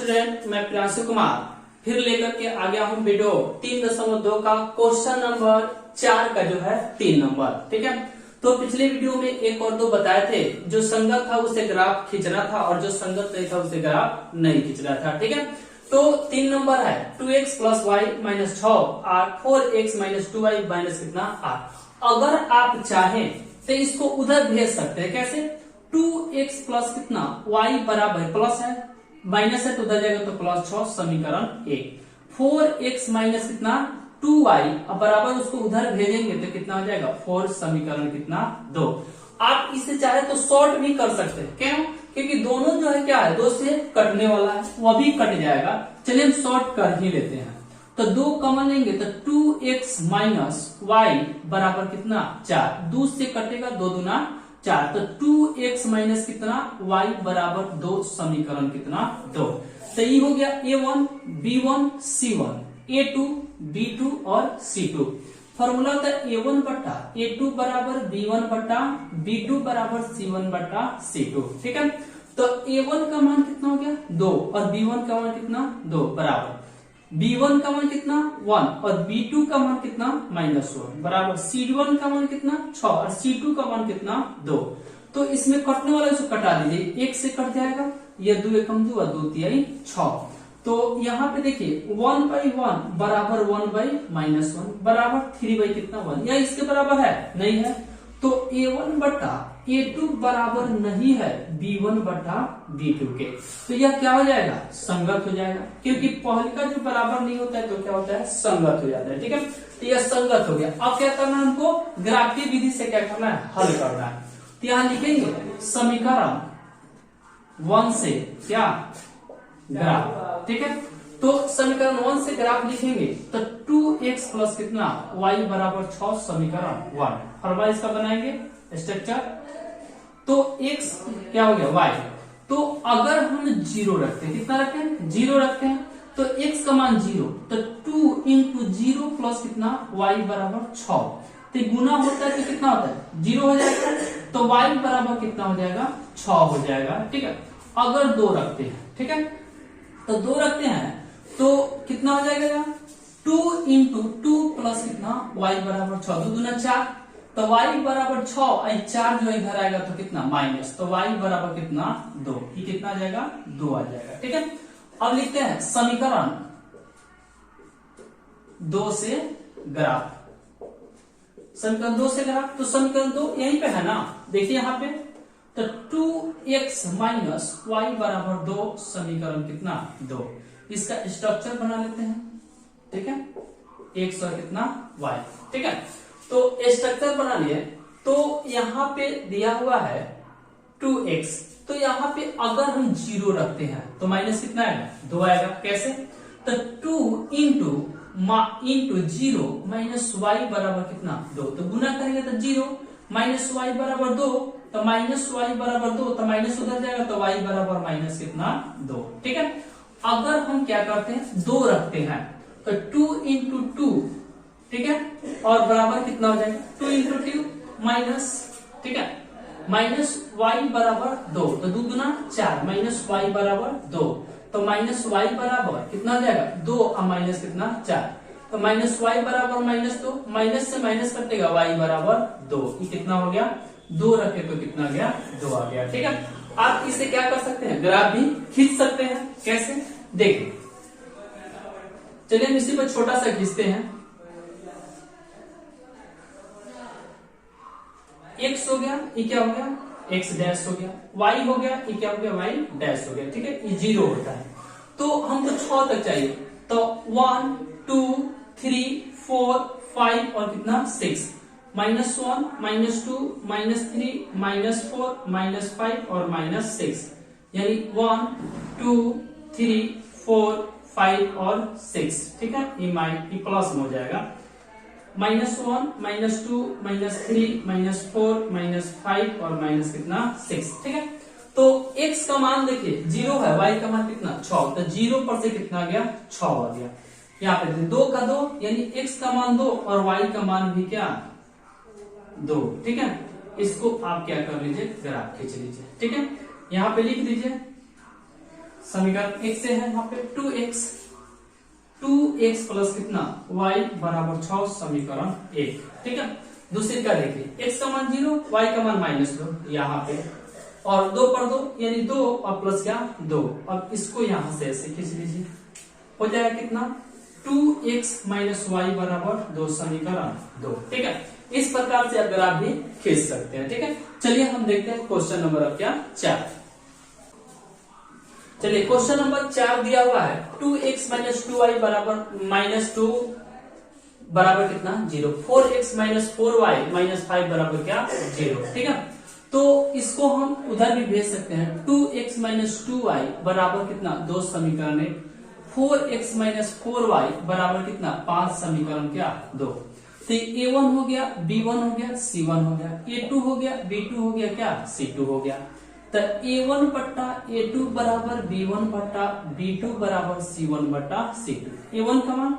Student, मैं प्रियांशु कुमार फिर लेकर के आ गया हूँ वीडियो 3.2 का क्वेश्चन नंबर 4 का जो है 3 नंबर। ठीक है, तो पिछले वीडियो में एक और दो बताए थे, जो संगत था उसे ग्राफ खींच रहा था और जो संगत नहीं था उसे ग्राफ नहीं खींच रहा था। ठीक है, तो 3 नंबर है 2x प्लस वाई माइनस 6 और 4x माइनस 2y माइनस कितना 8। अगर आप चाहें तो इसको उधर भेज सकते हैं। कैसे? 2x प्लस कितना y बराबर प्लस है, माइनस है तो उधर जाएगा तो प्लस 6, समीकरण 1। 4x माइनस कितना 2y, अब बराबर उसको उधर भेजेंगे तो कितना हो जाएगा 4, समीकरण कितना 2। आप इसे चाहे तो शॉर्ट भी कर सकते हैं। क्यों? क्योंकि दोनों जो है क्या है, 2 से कटने वाला है, वह भी कट जाएगा। चलिए हम शॉर्ट कर ही लेते हैं। तो 2 कॉमन लेंगे तो 2x माइनस y बराबर कितना 4, 2 से कटेगा 2 दूना 4, तो 2x माइनस कितना y बराबर 2, समीकरण कितना 2। तो ये हो गया a1 b1 c1, a2 b2 और c2। फॉर्मूला होता है a1 बटा a2 बराबर b1 बटा b2 बराबर c1 बटा c2। ठीक है, तो a1 का मान कितना हो गया 2 और b1 का मान कितना 2 बराबर b1 का मान कितना 1 और b2 का मान कितना -1 बराबर c1 का मान कितना 6 और c2 का मान कितना 2। तो इसमें कटने वाला इसको कटा दीजिए, 1 से कट जाएगा, ये 2 एकम 2 और 2 तिहाई 6। तो यहाँ पे देखिए 1/1 बराबर 1/-1 बराबर 3 कितना 1, या इसके बराबर है नहीं है, तो a1 बटा a2 बराबर नहीं है b1 बटा b2 के, तो यह क्या हो जाएगा संगत हो जाएगा, क्योंकि पहले का जो बराबर नहीं होता है तो क्या होता है संगत हो जाता है। ठीक है, तो यह संगत हो गया। अब क्या करना है हमको, ग्राफीय विधि से क्या करना है, हल करना है। तो यहाँ लिखेंगे समीकरण 1 से क्या ग्राफ। ठीक है, तो समीकरण 1 से ग्राफ लिखेंगे तो 2x प्लस कितना y बराबर 6, समीकरण 1। फॉर्मूला इसका बनाएंगे स्ट्रक्चर, तो x क्या हो गया y। तो अगर हम 0 रखते हैं, कितना रखते हैं 0 रखते हैं, तो x का मान 0, तो 2 इंटू 0 प्लस कितना y बराबर 6, तो गुना होता है तो कितना होता है 0 हो जाएगा, तो y बराबर कितना हो जाएगा 6 हो जाएगा। ठीक है, अगर 2 रखते हैं, ठीक है, तो 2 रखते हैं तो कितना हो जाएगा 2 इंटू 2 प्लस कितना y बराबर 6, 2 दूना 4, तो y बराबर 6 और 4 जो इधर आएगा तो कितना माइनस, तो y बराबर कितना 2, ये कितना आ जाएगा 2 आ जाएगा। ठीक है, अब लिखते हैं समीकरण 2 से ग्राफ। समीकरण 2 से ग्राफ, तो समीकरण 2 यहीं पे है ना, देखिए यहाँ पे, तो 2x माइनस y बराबर 2, समीकरण कितना 2। इसका स्ट्रक्चर बना लेते हैं। ठीक है, x और कितना y। ठीक है, तो स्ट्रक्चर बना लिए, तो यहाँ पे दिया हुआ है 2x, तो यहाँ पे अगर हम 0 रखते हैं तो माइनस कितना आएगा 2 आएगा। कैसे? तो 2 इंटू 0 माइनस y बराबर कितना 2, तो गुना करेंगे तो 0 माइनस y बराबर 2, तो माइनस y बराबर 2, तो माइनस उधर जाएगा तो y बराबर माइनस कितना 2। ठीक है, अगर हम क्या करते हैं 2 रखते हैं तो 2 इंटू 2, ठीक है, और बराबर कितना हो जाएगा 2 इंटू 2 माइनस, ठीक है, माइनस y बराबर 2, तो 2 दूना 4, माइनस y बराबर 2, तो माइनस y बराबर कितना हो जाएगा 2 और माइनस कितना 4, तो माइनस y बराबर -2, माइनस से माइनस कटेगा y बराबर 2, ये कितना हो गया 2 रखे तो कितना गया 2 आ गया। ठीक है, आप इसे क्या कर सकते हैं, ग्राफ भी खींच सकते हैं। कैसे देखिए, चलिए हम इसी पर छोटा सा खींचते हैं। x हो गया, ये क्या हो गया x डैश हो गया, y हो गया, ये क्या हो गया y डैश हो गया। ठीक है, ये 0 होता है, तो हमको 6 तक चाहिए, तो 1 2 3 4 5 और कितना 6, -1 -2 -3 -4 -5 और -6, यानी 1 2 3 4 5 और 6। ठीक है, ये प्लस में हो जाएगा, -1 -2 -3 -4 -5 और माइनस कितना 6। ठीक है, तो x का मान देखिए 0 है, y का मान कितना 6, तो 0 पर से कितना आ गया 6 आ गया। यहाँ पे 2 का 2, यानी x का मान 2 और y का मान भी क्या 2। ठीक है, इसको आप क्या कर लीजिए ग्राफ खींच लीजिए। ठीक है, यहाँ पे लिख दीजिए समीकरण एक से है यहाँ पे 2x प्लस कितना y बराबर 6 समीकरण 1। ठीक है, दूसरी का देखिए x का मान 0 y का मान -2 यहाँ पे, और 2 पर 2 यानी 2 और प्लस क्या 2। अब इसको यहाँ से ऐसे खींच लीजिए, हो जाएगा कितना 2x माइनस वाई बराबर 2 समीकरण 2। ठीक है, इस प्रकार से आप ग्राफ भी खींच सकते हैं। ठीक है, चलिए हम देखते हैं क्वेश्चन नंबर अब क्या 4। चलिए क्वेश्चन नंबर 4 दिया हुआ है 2x माइनस 2y बराबर -2 बराबर कितना 0, 4x माइनस 4y माइनस 5 बराबर क्या 0। ठीक है, तो इसको हम उधर भी भेज सकते हैं 2x माइनस 2y बराबर कितना 2 समीकरण 1, 4x माइनस 4y बराबर कितना 5 समीकरण क्या 2। तो a1 हो गया, b1 हो गया, c1 हो गया, a2 हो गया, b2 हो गया क्या c2 हो गया। तो a1 बट्टा a2 बराबर b1 बट्टा b2 बराबर c1 बट्टा c2। a1 का मान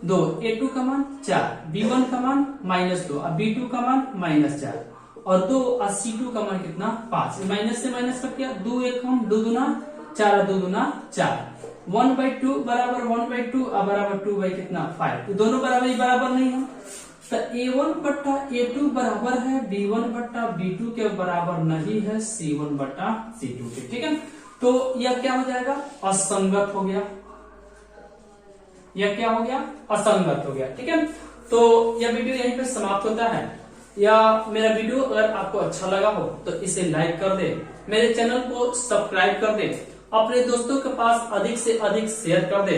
2, a2 का मान 4, b1 का मान -2 और b2 का मान -4 और 2 और c2 का मान कितना 5। माइनस से माइनस कट गया, 2 1 हम 2 दूना 4, 2 दूना 4, 1/2 बराबर 1/2 और बराबर 2 बाई कितना 5। तो दोनों बराबर ही बराबर नहीं है, तो a1 बट्टा a2 बराबर है b1 बट्टा b2 के बराबर नहीं है c1 बट्टा c2 के। ठीक है, तो यह क्या हो जाएगा असंगत हो गया, यह क्या हो गया असंगत हो गया। ठीक है, तो यह वीडियो यहीं पे समाप्त होता है। या मेरा वीडियो अगर आपको अच्छा लगा हो तो इसे लाइक कर दे, मेरे चैनल को सब्सक्राइब कर दे, अपने दोस्तों के पास अधिक से अधिक शेयर कर दे।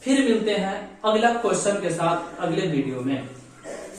फिर मिलते हैं अगला क्वेश्चन के साथ अगले वीडियो में।